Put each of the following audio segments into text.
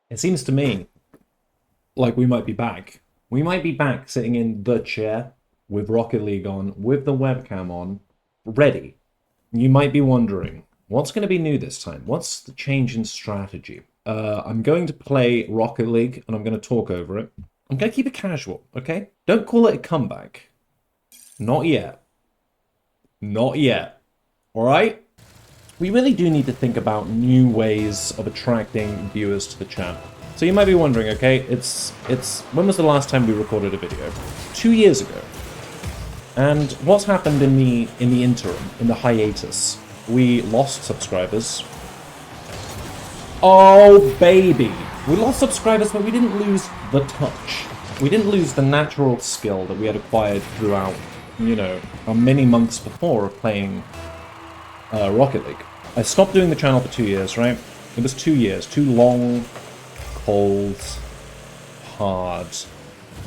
It seems to me like we might be back. We might be back sitting in the chair with Rocket League on, with the webcam on, ready. You might be wondering, what's going to be new this time? What's the change in strategy? I'm going to play Rocket League and I'm going to talk over it. I'm going to keep it casual, okay? Don't call it a comeback. Not yet. Not yet. Alright? We really do need to think about new ways of attracting viewers to the channel. So you might be wondering, okay, when was the last time we recorded a video? 2 years ago. And what's happened in the interim, in the hiatus? We lost subscribers. Oh, baby! We lost subscribers, but we didn't lose the touch. We didn't lose the natural skill that we had acquired throughout, you know, our many months before of playing Rocket League. I stopped doing the channel for 2 years, right? It was 2 years. 2 long, cold, hard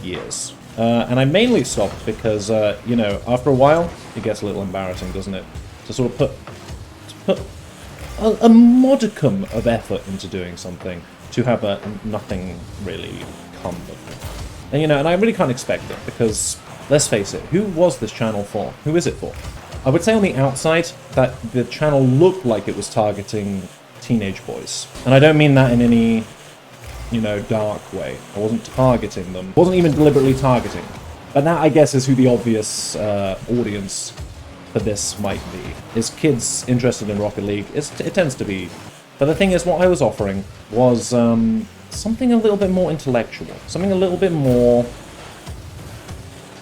years. And I mainly stopped because, you know, after a while, it gets a little embarrassing, doesn't it? To sort of put a modicum of effort into doing something, to have nothing really come of it. And, you know, and I really can't expect it, because, let's face it, who was this channel for? Who is it for? I would say on the outside that the channel looked like it was targeting teenage boys. And I don't mean that in any, you know, dark way. I wasn't targeting them. Wasn't even deliberately targeting. But that, I guess, is who the obvious audience for this might be. Is kids interested in Rocket League? It tends to be. But the thing is, what I was offering was something a little bit more intellectual. Something a little bit more...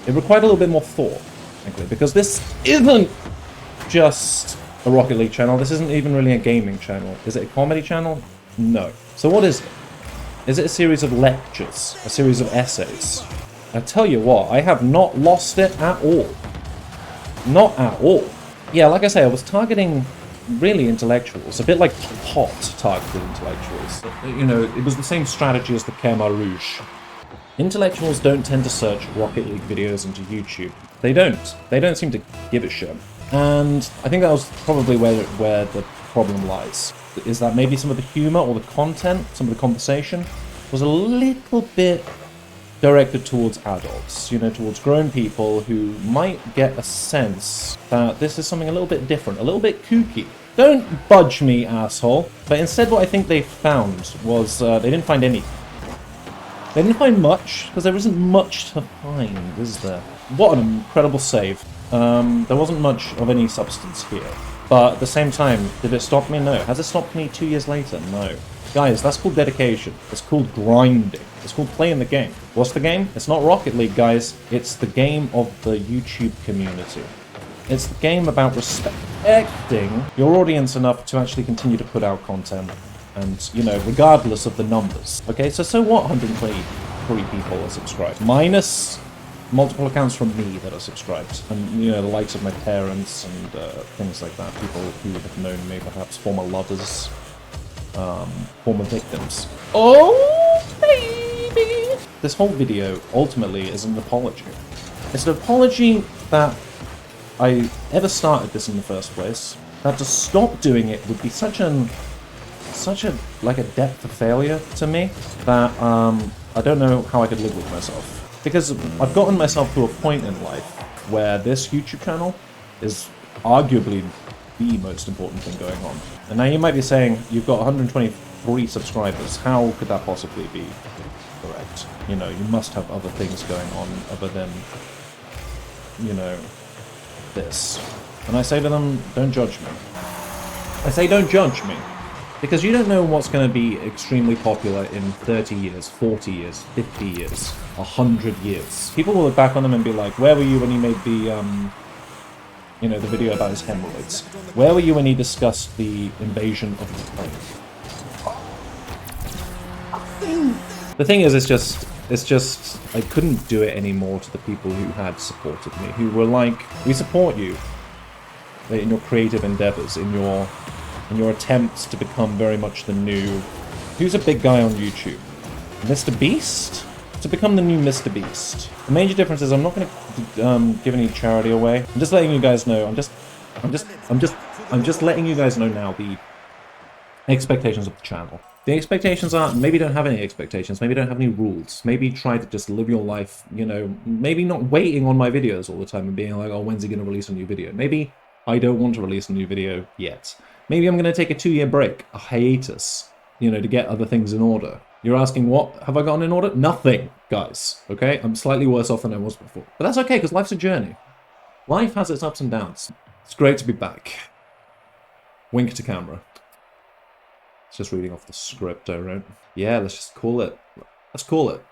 It required a little bit more thought, frankly, because this isn't just a Rocket League channel. This isn't even really a gaming channel. Is it a comedy channel? No. So what is it? Is it a series of lectures? A series of essays? I tell you what, I have not lost it at all. Not at all. Yeah, like I say, I was targeting really intellectuals, a bit like Pot targeted intellectuals. You know, it was the same strategy as the Khmer Rouge. Intellectuals don't tend to search Rocket League videos into YouTube. They don't. They don't seem to give a shit. And I think that was probably where the problem lies. Is that maybe some of the humor or the content, some of the conversation, was a little bit directed towards adults, you know, towards grown people who might get a sense that this is something a little bit different, a little bit kooky. Don't budge me, asshole. But instead what I think they found was they didn't find anything. They didn't find much, because there isn't much to find, is there? What an incredible save. There wasn't much of any substance here. But at the same time, did it stop me? No. Has it stopped me 2 years later? No. Guys, that's called dedication. It's called grinding. It's called playing the game. What's the game? It's not Rocket League, guys. It's the game of the YouTube community. It's the game about respecting your audience enough to actually continue to put out content. And, you know, regardless of the numbers. Okay, so what 123 people are subscribed? Minus multiple accounts from me that are subscribed. And, you know, the likes of my parents and things like that. People who have known me, perhaps former lovers, former victims. Oh, baby! This whole video, ultimately, is an apology. It's an apology that I ever started this in the first place. That to stop doing it would be such a depth of failure to me that I don't know how I could live with myself. Because I've gotten myself to a point in life where this YouTube channel is arguably the most important thing going on. And now you might be saying, you've got 123 subscribers, how could that possibly be correct? You know, you must have other things going on other than, you know, this. And I say to them, don't judge me. I say don't judge me. Because you don't know what's going to be extremely popular in 30 years, 40 years, 50 years, 100 years. People will look back on them and be like, where were you when he made the, you know, the video about his hemorrhoids? Where were you when he discussed the invasion of Ukraine? The thing is, it's just, I couldn't do it anymore to the people who had supported me, who were like, we support you in your creative endeavors, in your attempts to become very much the new... Who's a big guy on YouTube? Mr. Beast? To become the new Mr. Beast. The major difference is I'm not going to give any charity away. I'm just letting you guys know. I'm just letting you guys know now the expectations of the channel. The expectations are, maybe don't have any expectations, maybe don't have any rules. Maybe try to just live your life, you know, maybe not waiting on my videos all the time and being like, oh, when's he going to release a new video? Maybe I don't want to release a new video yet. Maybe I'm going to take a 2-year break, a hiatus, you know, to get other things in order. You're asking, what have I gotten in order? Nothing, guys, okay? I'm slightly worse off than I was before. But that's okay, because life's a journey. Life has its ups and downs. It's great to be back. Wink to camera. It's just reading off the script I wrote. Yeah, let's just call it. Let's call it.